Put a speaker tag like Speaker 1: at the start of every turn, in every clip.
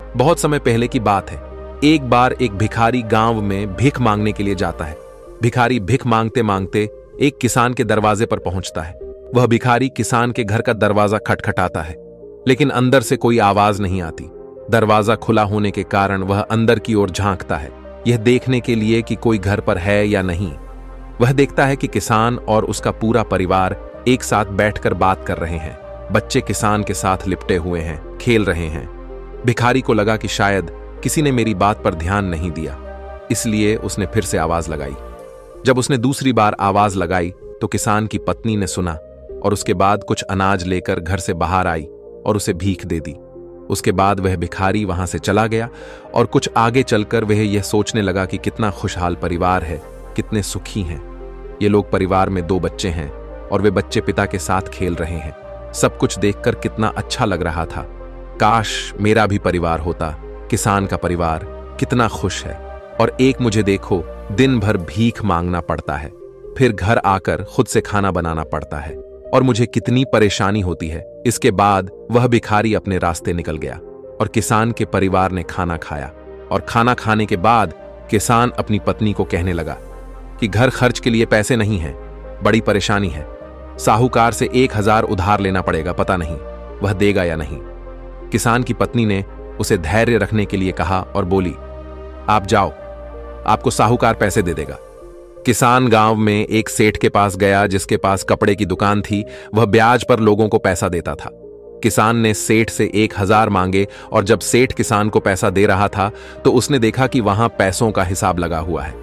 Speaker 1: बहुत समय पहले की बात है। एक बार एक भिखारी गांव में भीख मांगने के लिए जाता है। भिखारी भीख मांगते मांगते एक किसान के दरवाजे पर पहुंचता है। वह भिखारी किसान के घर का दरवाजा खटखटाता है, लेकिन अंदर से कोई आवाज नहीं आती। दरवाजा खुला होने के कारण वह अंदर की ओर झांकता है, यह देखने के लिए कि कोई घर पर है या नहीं। वह देखता है कि किसान और उसका पूरा परिवार एक साथ बैठकर बात कर रहे हैं। बच्चे किसान के साथ लिपटे हुए हैं, खेल रहे हैं। भिखारी को लगा कि शायद किसी ने मेरी बात पर ध्यान नहीं दिया, इसलिए उसने फिर से आवाज लगाई। जब उसने दूसरी बार आवाज लगाई तो किसान की पत्नी ने सुना और उसके बाद कुछ अनाज लेकर घर से बाहर आई और उसे भीख दे दी। उसके बाद वह भिखारी वहां से चला गया और कुछ आगे चलकर वह यह सोचने लगा कि कितना खुशहाल परिवार है, कितने सुखी हैं। ये लोग परिवार में 2 बच्चे हैं और वे बच्चे पिता के साथ खेल रहे हैं। सब कुछ देखकर कितना अच्छा लग रहा था। काश मेरा भी परिवार होता। किसान का परिवार कितना खुश है। और एक मुझे देखो, दिन भर भीख मांगना पड़ता है, फिर घर आकर खुद से खाना बनाना पड़ता है और मुझे कितनी परेशानी होती है। इसके बाद वह भिखारी अपने रास्ते निकल गया और किसान के परिवार ने खाना खाया। और खाना खाने के बाद किसान अपनी पत्नी को कहने लगा कि घर खर्च के लिए पैसे नहीं हैं, बड़ी परेशानी है। साहूकार से 1000 उधार लेना पड़ेगा, पता नहीं वह देगा या नहीं। किसान की पत्नी ने उसे धैर्य रखने के लिए कहा और बोली, आप जाओ, आपको साहूकार पैसे दे देगा। किसान गांव में एक सेठ के पास गया जिसके पास कपड़े की दुकान थी। वह ब्याज पर लोगों को पैसा देता था। किसान ने सेठ से 1000 मांगे और जब सेठ किसान को पैसा दे रहा था तो उसने देखा कि वहां पैसों का हिसाब लगा हुआ है।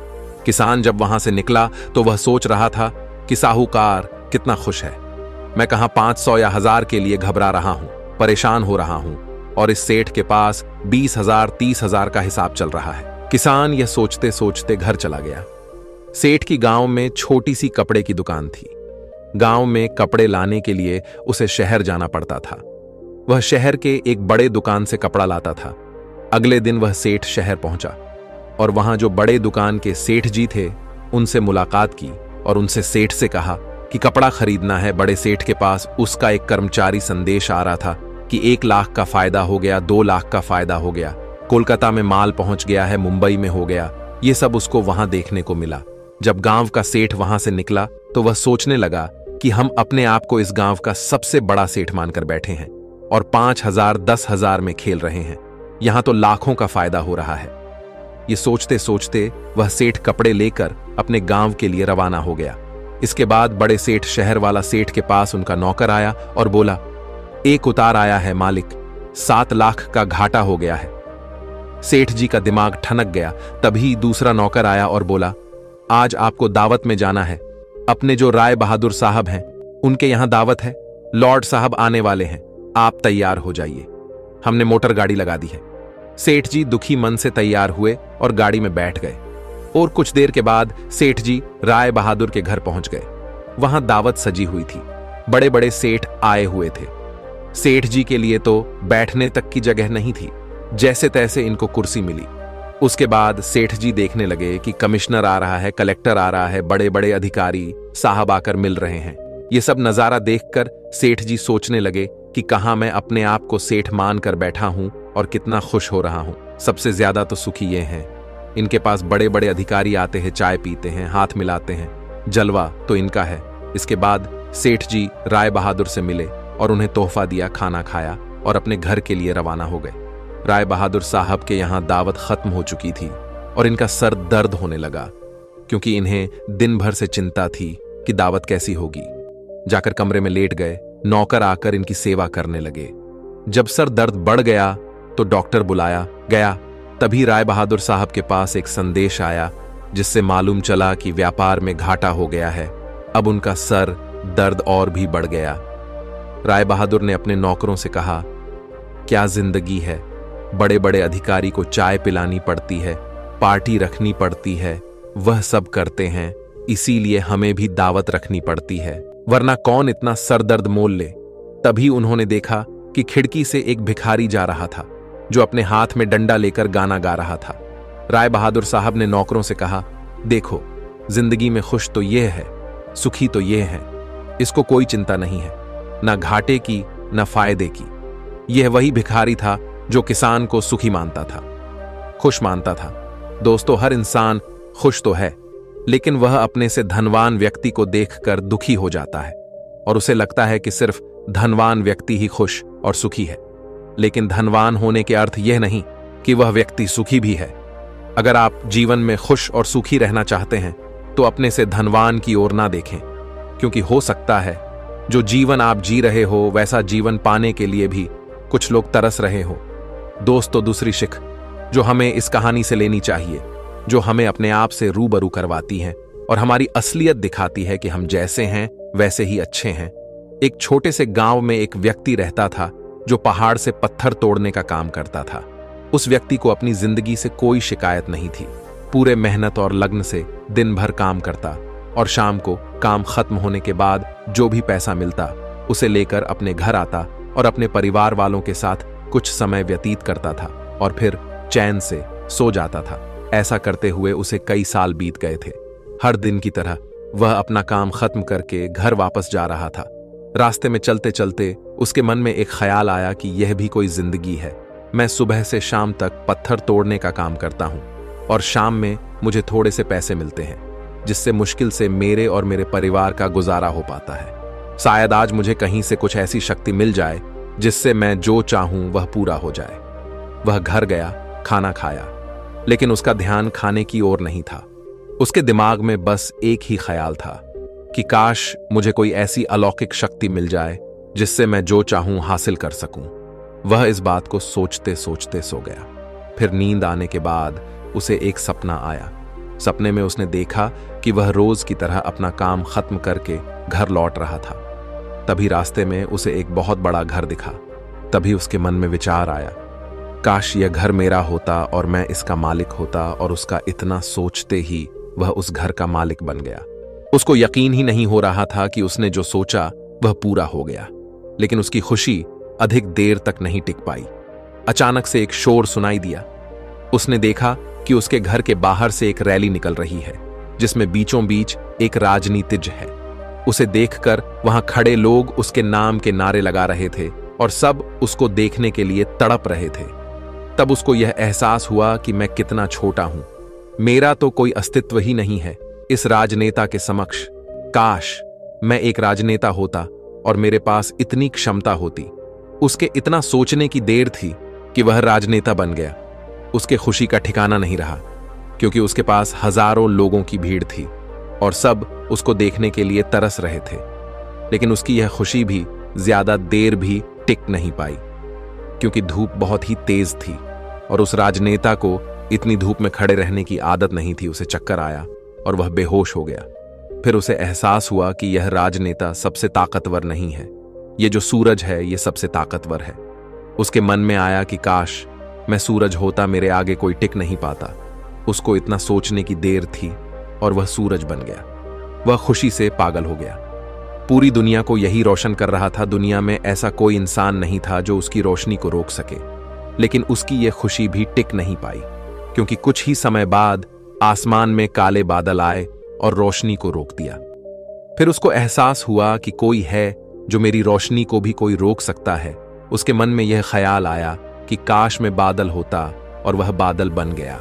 Speaker 1: किसान जब वहां से निकला तो वह सोच रहा था कि साहूकार कितना खुश है। मैं कहां 500 या 1000 के लिए घबरा रहा हूं, परेशान हो रहा हूं, और इस सेठ के पास 20,000 30,000 का हिसाब चल रहा है। किसान यह सोचते सोचते घर चला गया। सेठ की गांव में छोटी सी कपड़े की दुकान थी। गांव में कपड़े लाने के लिए उसे शहर जाना पड़ता था। वह शहर के एक बड़े दुकान से कपड़ा लाता था। अगले दिन वह सेठ शहर पहुंचा और वहां जो बड़े दुकान के सेठ जी थे उनसे मुलाकात की और उनसे सेठ से कहा कि कपड़ा खरीदना है। बड़े सेठ के पास उसका एक कर्मचारी संदेश आ रहा था कि 1 लाख का फायदा हो गया, 2 लाख का फायदा हो गया, कोलकाता में माल पहुंच गया है, मुंबई में हो गया। ये सब उसको वहां देखने को मिला। जब गांव का सेठ वहां से निकला तो वह सोचने लगा कि हम अपने आप को इस गांव का सबसे बड़ा सेठ मानकर बैठे हैं और 5,000 10,000 में खेल रहे हैं। यहां तो लाखों का फायदा हो रहा है। ये सोचते सोचते वह सेठ कपड़े लेकर अपने गांव के लिए रवाना हो गया। इसके बाद बड़े सेठ शहर वाला सेठ के पास उनका नौकर आया और बोला, एक उतार आया है मालिक, 7 लाख का घाटा हो गया है। सेठ जी का दिमाग ठनक गया। तभी दूसरा नौकर आया और बोला, आज आपको दावत में जाना है। अपने जो राय बहादुर साहब हैं उनके यहां दावत है। लॉर्ड साहब आने वाले हैं, आप तैयार हो जाइए। हमने मोटर गाड़ी लगा दी है। सेठ जी दुखी मन से तैयार हुए और गाड़ी में बैठ गए और कुछ देर के बाद सेठ जी राय बहादुर के घर पहुंच गए। वहां दावत सजी हुई थी। बड़े बड़े सेठ आए हुए थे। सेठ जी के लिए तो बैठने तक की जगह नहीं थी। जैसे तैसे इनको कुर्सी मिली। उसके बाद सेठ जी देखने लगे कि कमिश्नर आ रहा है, कलेक्टर आ रहा है, बड़े बड़े अधिकारी साहब आकर मिल रहे हैं। ये सब नजारा देखकर सेठ जी सोचने लगे कि कहां मैं अपने आप को सेठ मान कर बैठा हूं और कितना खुश हो रहा हूं। सबसे ज्यादा तो सुखी ये हैं। इनके पास बड़े बड़े अधिकारी आते हैं, चाय पीते हैं, हाथ मिलाते हैं, जलवा तो इनका है। इसके बाद सेठ जी राय बहादुर से मिले और उन्हें तोहफा दिया, खाना खाया और अपने घर के लिए रवाना हो गए। राय बहादुर साहब के यहां दावत खत्म हो चुकी थी और इनका सर दर्द होने लगा, क्योंकि इन्हें दिन भर से चिंता थी कि दावत कैसी होगी। जाकर कमरे में लेट गए। नौकर आकर इनकी सेवा करने लगे। जब सर दर्द बढ़ गया तो डॉक्टर बुलाया गया। तभी राय बहादुर साहब के पास एक संदेश आया जिससे मालूम चला कि व्यापार में घाटा हो गया है। अब उनका सर दर्द और भी बढ़ गया। राय बहादुर ने अपने नौकरों से कहा, क्या जिंदगी है, बड़े बड़े अधिकारी को चाय पिलानी पड़ती है, पार्टी रखनी पड़ती है, वह सब करते हैं, इसीलिए हमें भी दावत रखनी पड़ती है, वरना कौन इतना सरदर्द मोल ले। तभी उन्होंने देखा कि खिड़की से एक भिखारी जा रहा था जो अपने हाथ में डंडा लेकर गाना गा रहा था। राय बहादुर साहब ने नौकरों से कहा, देखो, जिंदगी में खुश तो ये है, सुखी तो ये है, इसको कोई चिंता नहीं है, ना घाटे की ना फायदे की। यह वही भिखारी था जो किसान को सुखी मानता था, खुश मानता था। दोस्तों, हर इंसान खुश तो है, लेकिन वह अपने से धनवान व्यक्ति को देखकर दुखी हो जाता है और उसे लगता है कि सिर्फ धनवान व्यक्ति ही खुश और सुखी है। लेकिन धनवान होने के अर्थ यह नहीं कि वह व्यक्ति सुखी भी है। अगर आप जीवन में खुश और सुखी रहना चाहते हैं तो अपने से धनवान की ओर ना देखें, क्योंकि हो सकता है जो जीवन आप जी रहे हो वैसा जीवन पाने के लिए भी कुछ लोग तरस रहे हो। दोस्तों, दूसरी शिख जो हमें इस कहानी से लेनी चाहिए, जो हमें अपने आप से रूबरू करवाती है और हमारी असलियत दिखाती है कि हम जैसे हैं वैसे ही अच्छे हैं। एक छोटे से गांव में एक व्यक्ति रहता था जो पहाड़ से पत्थर तोड़ने का काम करता था। उस व्यक्ति को अपनी जिंदगी से कोई शिकायत नहीं थी। पूरे मेहनत और लगन से दिन भर काम करता और शाम को काम खत्म होने के बाद जो भी पैसा मिलता उसे लेकर अपने घर आता और अपने परिवार वालों के साथ कुछ समय व्यतीत करता था और फिर चैन से सो जाता था। ऐसा करते हुए उसे कई साल बीत गए थे। हर दिन की तरह वह अपना काम खत्म करके घर वापस जा रहा था। रास्ते में चलते चलते उसके मन में एक ख्याल आया कि यह भी कोई जिंदगी है। मैं सुबह से शाम तक पत्थर तोड़ने का काम करता हूं और शाम में मुझे थोड़े से पैसे मिलते हैं, जिससे मुश्किल से मेरे और मेरे परिवार का गुजारा हो पाता है। शायद आज मुझे कहीं से कुछ ऐसी शक्ति मिल जाए जिससे मैं जो चाहूं वह पूरा हो जाए। वह घर गया, खाना खाया, लेकिन उसका ध्यान खाने की ओर नहीं था। उसके दिमाग में बस एक ही ख्याल था कि काश मुझे कोई ऐसी अलौकिक शक्ति मिल जाए जिससे मैं जो चाहूं हासिल कर सकूं। वह इस बात को सोचते सोचते सो गया। फिर नींद आने के बाद उसे एक सपना आया। सपने में उसने देखा कि वह रोज की तरह अपना काम खत्म करके घर लौट रहा था। तभी रास्ते में उसे एक बहुत बड़ा घर दिखा। तभी उसके मन में विचार आया, काश यह घर मेरा होता और मैं इसका मालिक होता। और उसका इतना सोचते ही वह उस घर का मालिक बन गया। उसको यकीन ही नहीं हो रहा था कि उसने जो सोचा वह पूरा हो गया। लेकिन उसकी खुशी अधिक देर तक नहीं टिक पाई। अचानक से एक शोर सुनाई दिया। उसने देखा कि उसके घर के बाहर से एक रैली निकल रही है, जिसमें बीचों बीच एक राजनीतिज्ञ है। उसे देखकर वहां खड़े लोग उसके नाम के नारे लगा रहे थे और सब उसको देखने के लिए तड़प रहे थे। तब उसको यह एहसास हुआ कि मैं कितना छोटा हूं, मेरा तो कोई अस्तित्व ही नहीं है इस राजनेता के समक्ष। काश मैं एक राजनेता होता और मेरे पास इतनी क्षमता होती। उसके इतना सोचने की देर थी कि वह राजनेता बन गया। उसके खुशी का ठिकाना नहीं रहा, क्योंकि उसके पास हजारों लोगों की भीड़ थी और सब उसको देखने के लिए तरस रहे थे। लेकिन उसकी यह खुशी भी ज्यादा देर भी टिक नहीं पाई, क्योंकि धूप बहुत ही तेज थी और उस राजनेता को इतनी धूप में खड़े रहने की आदत नहीं थी। उसे चक्कर आया और वह बेहोश हो गया। फिर उसे एहसास हुआ कि यह राजनेता सबसे ताकतवर नहीं है, ये जो सूरज है ये सबसे ताकतवर है। उसके मन में आया कि काश मैं सूरज होता, मेरे आगे कोई टिक नहीं पाता। उसको इतना सोचने की देर थी और वह सूरज बन गया। वह खुशी से पागल हो गया। पूरी दुनिया को यही रोशन कर रहा था। दुनिया में ऐसा कोई इंसान नहीं था जो उसकी रोशनी को रोक सके। लेकिन उसकी यह खुशी भी टिक नहीं पाई, क्योंकि कुछ ही समय बाद आसमान में काले बादल आए और रोशनी को रोक दिया। फिर उसको एहसास हुआ कि कोई है जो मेरी रोशनी को भी कोई रोक सकता है। उसके मन में यह ख्याल आया कि काश मैं बादल होता, और वह बादल बन गया।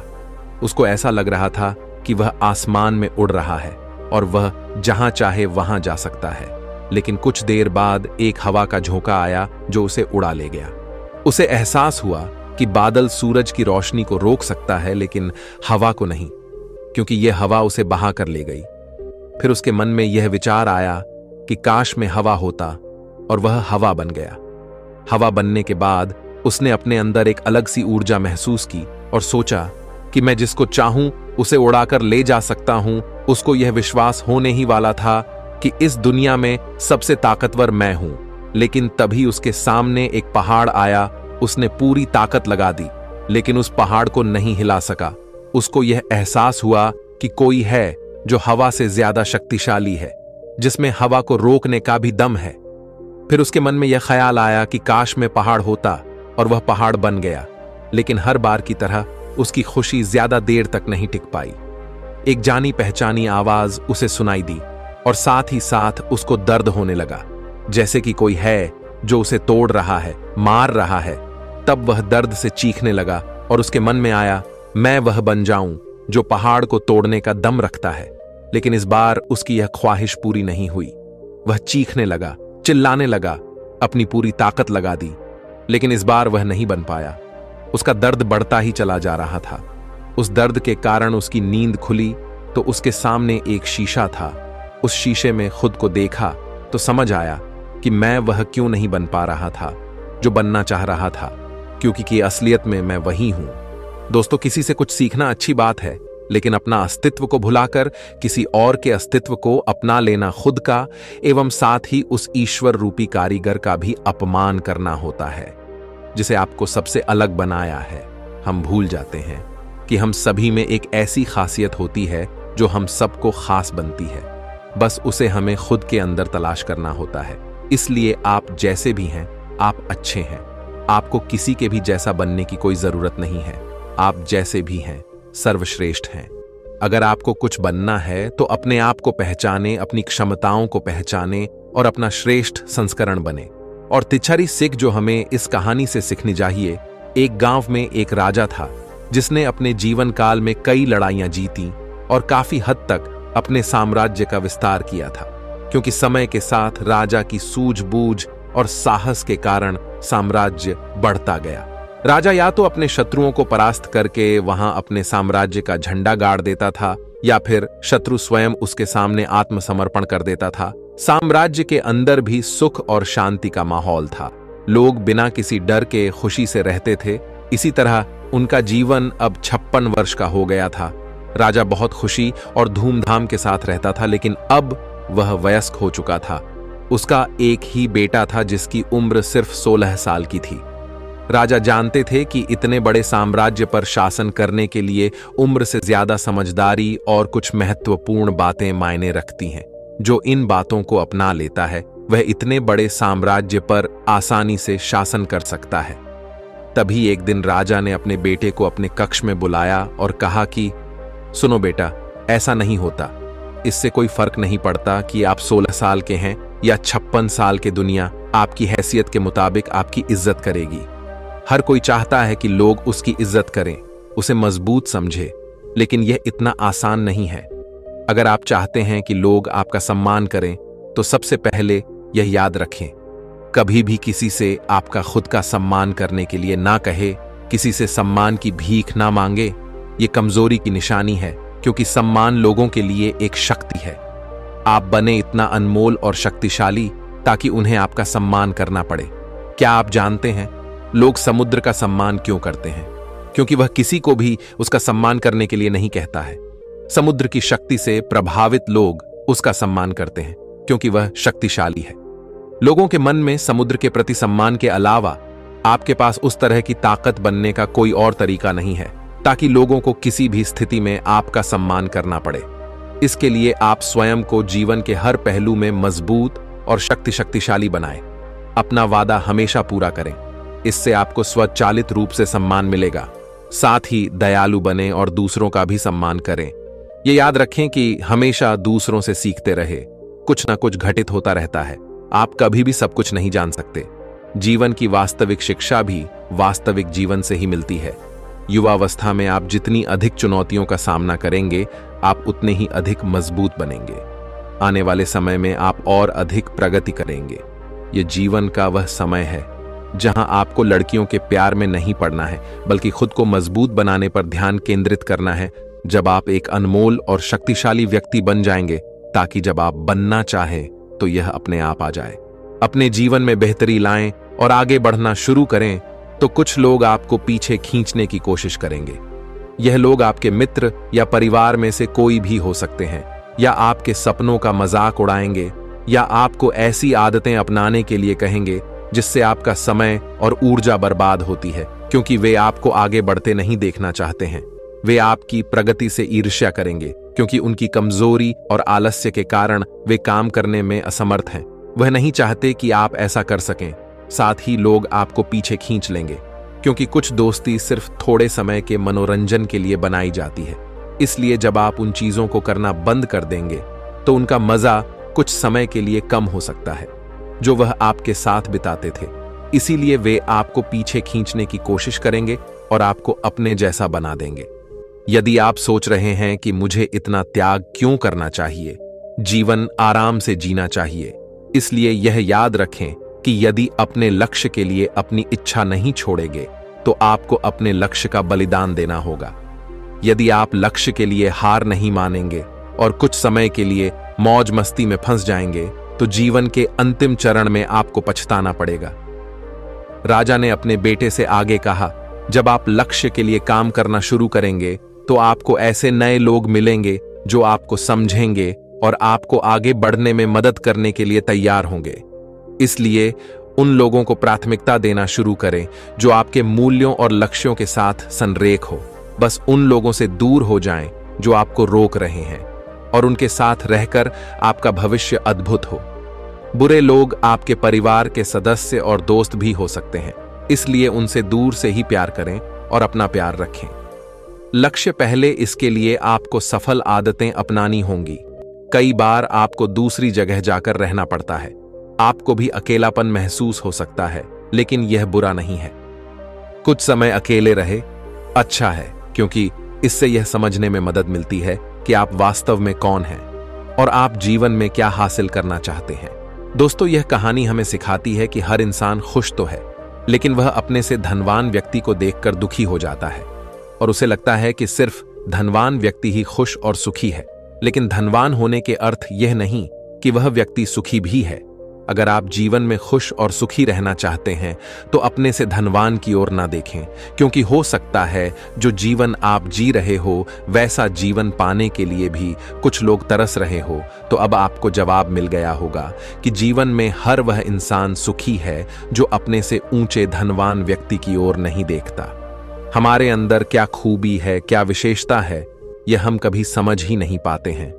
Speaker 1: उसको ऐसा लग रहा था कि वह आसमान में उड़ रहा है और वह जहां चाहे वहां जा सकता है। लेकिन कुछ देर बाद एक हवा का झोंका आया जो उसे उड़ा ले गया। उसे एहसास हुआ कि बादल सूरज की रोशनी को रोक सकता है, लेकिन हवा को नहीं, क्योंकि यह हवा उसे बहा कर ले गई। फिर उसके मन में यह विचार आया कि काश में हवा होता, और वह हवा बन गया। हवा बनने के बाद उसने अपने अंदर एक अलग सी ऊर्जा महसूस की और सोचा कि मैं जिसको चाहूं उसे उड़ाकर ले जा सकता हूं। उसको यह विश्वास होने ही वाला था कि इस दुनिया में सबसे ताकतवर मैं हूं। लेकिन तभी उसके सामने एक पहाड़ आया। उसने पूरी ताकत लगा दी, लेकिन उस पहाड़ को नहीं हिला सका। उसको यह एहसास हुआ कि कोई है जो हवा से ज्यादा शक्तिशाली है, जिसमें हवा को रोकने का भी दम है। फिर उसके मन में यह ख्याल आया कि काश में पहाड़ होता, और वह पहाड़ बन गया। लेकिन हर बार की तरह उसकी खुशी ज्यादा देर तक नहीं टिक पाई। एक जानी पहचानी आवाज उसे सुनाई दी और साथ ही साथ उसको दर्द होने लगा, जैसे कि कोई है जो उसे तोड़ रहा है, मार रहा है। तब वह दर्द से चीखने लगा और उसके मन में आया, मैं वह बन जाऊं जो पहाड़ को तोड़ने का दम रखता है। लेकिन इस बार उसकी यह ख्वाहिश पूरी नहीं हुई। वह चीखने लगा, चिल्लाने लगा, अपनी पूरी ताकत लगा दी, लेकिन इस बार वह नहीं बन पाया। उसका दर्द बढ़ता ही चला जा रहा था। उस दर्द के कारण उसकी नींद खुली तो उसके सामने एक शीशा था। उस शीशे में खुद को देखा तो समझ आया कि मैं वह क्यों नहीं बन पा रहा था जो बनना चाह रहा था, क्योंकि असलियत में मैं वही हूं। दोस्तों, किसी से कुछ सीखना अच्छी बात है, लेकिन अपना अस्तित्व को भुलाकर किसी और के अस्तित्व को अपना लेना खुद का एवं साथ ही उस ईश्वर रूपी कारीगर का भी अपमान करना होता है जिसे आपको सबसे अलग बनाया है। हम भूल जाते हैं कि हम सभी में एक ऐसी खासियत होती है जो हम सबको खास बनती है, बस उसे हमें खुद के अंदर तलाश करना होता है। इसलिए आप जैसे भी हैं, आप अच्छे हैं। आपको किसी के भी जैसा बनने की कोई जरूरत नहीं है। आप जैसे भी हैं सर्वश्रेष्ठ हैं। अगर आपको कुछ बनना है तो अपने आप को पहचाने, अपनी क्षमताओं को पहचाने और अपना श्रेष्ठ संस्करण बने। और तिच्छारी सीख जो हमें इस कहानी से सीखनी चाहिए, एक गांव में एक राजा था जिसने अपने जीवन काल में कई लड़ाइयां जीती और काफी हद तक अपने साम्राज्य का विस्तार किया था, क्योंकि समय के साथ राजा की सूझबूझ और साहस के कारण साम्राज्य बढ़ता गया। राजा या तो अपने शत्रुओं को परास्त करके वहां अपने साम्राज्य का झंडा गाड़ देता था या फिर शत्रु स्वयं उसके सामने आत्मसमर्पण कर देता था। साम्राज्य के अंदर भी सुख और शांति का माहौल था। लोग बिना किसी डर के खुशी से रहते थे। इसी तरह उनका जीवन अब 56 वर्ष का हो गया था। राजा बहुत खुशी और धूमधाम के साथ रहता था, लेकिन अब वह वयस्क हो चुका था। उसका एक ही बेटा था जिसकी उम्र सिर्फ 16 साल की थी। राजा जानते थे कि इतने बड़े साम्राज्य पर शासन करने के लिए उम्र से ज्यादा समझदारी और कुछ महत्वपूर्ण बातें मायने रखती हैं। जो इन बातों को अपना लेता है वह इतने बड़े साम्राज्य पर आसानी से शासन कर सकता है। तभी एक दिन राजा ने अपने बेटे को अपने कक्ष में बुलाया और कहा कि सुनो बेटा, ऐसा नहीं होता। इससे कोई फर्क नहीं पड़ता कि आप 16 साल के हैं या 56 साल के। दुनिया आपकी हैसियत के मुताबिक आपकी इज्जत करेगी। हर कोई चाहता है कि लोग उसकी इज्जत करें, उसे मजबूत समझे, लेकिन यह इतना आसान नहीं है। अगर आप चाहते हैं कि लोग आपका सम्मान करें तो सबसे पहले यह याद रखें, कभी भी किसी से आपका खुद का सम्मान करने के लिए ना कहे, किसी से सम्मान की भीख ना मांगे। ये कमजोरी की निशानी है, क्योंकि सम्मान लोगों के लिए एक शक्ति है। आप बने इतना अनमोल और शक्तिशाली ताकि उन्हें आपका सम्मान करना पड़े। क्या आप जानते हैं लोग समुद्र का सम्मान क्यों करते हैं? क्योंकि वह किसी को भी उसका सम्मान करने के लिए नहीं कहता है। समुद्र की शक्ति से प्रभावित लोग उसका सम्मान करते हैं क्योंकि वह शक्तिशाली है। लोगों के मन में समुद्र के प्रति सम्मान के अलावा आपके पास उस तरह की ताकत बनने का कोई और तरीका नहीं है ताकि लोगों को किसी भी स्थिति में आपका सम्मान करना पड़े। इसके लिए आप स्वयं को जीवन के हर पहलू में मजबूत और शक्तिशाली बनाएं। अपना वादा हमेशा पूरा करें, इससे आपको स्वचालित रूप से सम्मान मिलेगा। साथ ही दयालु बने और दूसरों का भी सम्मान करें। ये याद रखें कि हमेशा दूसरों से सीखते रहे। कुछ ना कुछ घटित होता रहता है। आप कभी भी सब कुछ नहीं जान सकते। जीवन की वास्तविक शिक्षा भी वास्तविक जीवन से ही मिलती है। युवावस्था में आप जितनी अधिक चुनौतियों का सामना करेंगे, आप उतने ही अधिक मजबूत बनेंगे। आने वाले समय में आप और अधिक प्रगति करेंगे। ये जीवन का वह समय है जहां आपको लड़कियों के प्यार में नहीं पड़ना है, बल्कि खुद को मजबूत बनाने पर ध्यान केंद्रित करना है। जब आप एक अनमोल और शक्तिशाली व्यक्ति बन जाएंगे, ताकि जब आप बनना चाहें तो यह अपने आप आ जाए। अपने जीवन में बेहतरी लाएं और आगे बढ़ना शुरू करें तो कुछ लोग आपको पीछे खींचने की कोशिश करेंगे। यह लोग आपके मित्र या परिवार में से कोई भी हो सकते हैं, या आपके सपनों का मजाक उड़ाएंगे, या आपको ऐसी आदतें अपनाने के लिए कहेंगे जिससे आपका समय और ऊर्जा बर्बाद होती है, क्योंकि वे आपको आगे बढ़ते नहीं देखना चाहते हैं। वे आपकी प्रगति से ईर्ष्या करेंगे क्योंकि उनकी कमजोरी और आलस्य के कारण वे काम करने में असमर्थ हैं। वह नहीं चाहते कि आप ऐसा कर सकें। साथ ही लोग आपको पीछे खींच लेंगे, क्योंकि कुछ दोस्ती सिर्फ थोड़े समय के मनोरंजन के लिए बनाई जाती है। इसलिए जब आप उन चीजों को करना बंद कर देंगे तो उनका मजा कुछ समय के लिए कम हो सकता है जो वह आपके साथ बिताते थे। इसीलिए वे आपको पीछे खींचने की कोशिश करेंगे और आपको अपने जैसा बना देंगे। यदि आप सोच रहे हैं कि मुझे इतना त्याग क्यों करना चाहिए, जीवन आराम से जीना चाहिए, इसलिए यह याद रखें कि यदि अपने लक्ष्य के लिए अपनी इच्छा नहीं छोड़ेंगे तो आपको अपने लक्ष्य का बलिदान देना होगा। यदि आप लक्ष्य के लिए हार नहीं मानेंगे और कुछ समय के लिए मौज मस्ती में फंस जाएंगे तो जीवन के अंतिम चरण में आपको पछताना पड़ेगा। राजा ने अपने बेटे से आगे कहा, जब आप लक्ष्य के लिए काम करना शुरू करेंगे तो आपको ऐसे नए लोग मिलेंगे जो आपको समझेंगे और आपको आगे बढ़ने में मदद करने के लिए तैयार होंगे। इसलिए उन लोगों को प्राथमिकता देना शुरू करें जो आपके मूल्यों और लक्ष्यों के साथ संरेख हो। बस उन लोगों से दूर हो जाएं जो आपको रोक रहे हैं और उनके साथ रहकर आपका भविष्य अद्भुत हो। बुरे लोग आपके परिवार के सदस्य और दोस्त भी हो सकते हैं, इसलिए उनसे दूर से ही प्यार करें और अपना प्यार रखें। लक्ष्य पहले, इसके लिए आपको सफल आदतें अपनानी होंगी। कई बार आपको दूसरी जगह जाकर रहना पड़ता है, आपको भी अकेलापन महसूस हो सकता है, लेकिन यह बुरा नहीं है। कुछ समय अकेले रहे अच्छा है, क्योंकि इससे यह समझने में मदद मिलती है कि आप वास्तव में कौन हैं और आप जीवन में क्या हासिल करना चाहते हैं। दोस्तों, यह कहानी हमें सिखाती है कि हर इंसान खुश तो है, लेकिन वह अपने से धनवान व्यक्ति को देखकर दुखी हो जाता है और उसे लगता है कि सिर्फ धनवान व्यक्ति ही खुश और सुखी है। लेकिन धनवान होने के अर्थ यह नहीं कि वह व्यक्ति सुखी भी है। अगर आप जीवन में खुश और सुखी रहना चाहते हैं तो अपने से धनवान की ओर ना देखें, क्योंकि हो सकता है जो जीवन आप जी रहे हो वैसा जीवन पाने के लिए भी कुछ लोग तरस रहे हो। तो अब आपको जवाब मिल गया होगा कि जीवन में हर वह इंसान सुखी है जो अपने से ऊंचे धनवान व्यक्ति की ओर नहीं देखता। हमारे अंदर क्या खूबी है, क्या विशेषता है, यह हम कभी समझ ही नहीं पाते हैं।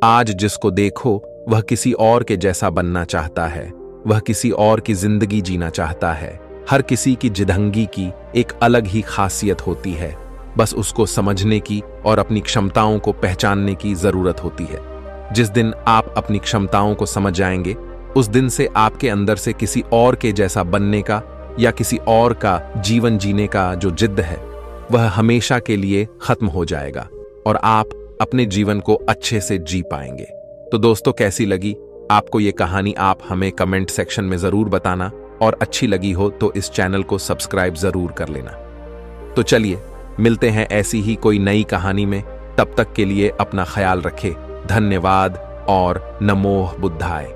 Speaker 1: आज जिसको देखो वह किसी और के जैसा बनना चाहता है, वह किसी और की जिंदगी जीना चाहता है। हर किसी की जिदंगी की एक अलग ही खासियत होती है, बस उसको समझने की और अपनी क्षमताओं को पहचानने की जरूरत होती है। जिस दिन आप अपनी क्षमताओं को समझ जाएंगे, उस दिन से आपके अंदर से किसी और के जैसा बनने का या किसी और का जीवन जीने का जो जिद है वह हमेशा के लिए खत्म हो जाएगा और आप अपने जीवन को अच्छे से जी पाएंगे। तो दोस्तों, कैसी लगी आपको ये कहानी? आप हमें कमेंट सेक्शन में जरूर बताना और अच्छी लगी हो तो इस चैनल को सब्सक्राइब जरूर कर लेना। तो चलिए मिलते हैं ऐसी ही कोई नई कहानी में। तब तक के लिए अपना ख्याल रखें। धन्यवाद और नमो बुद्धाय।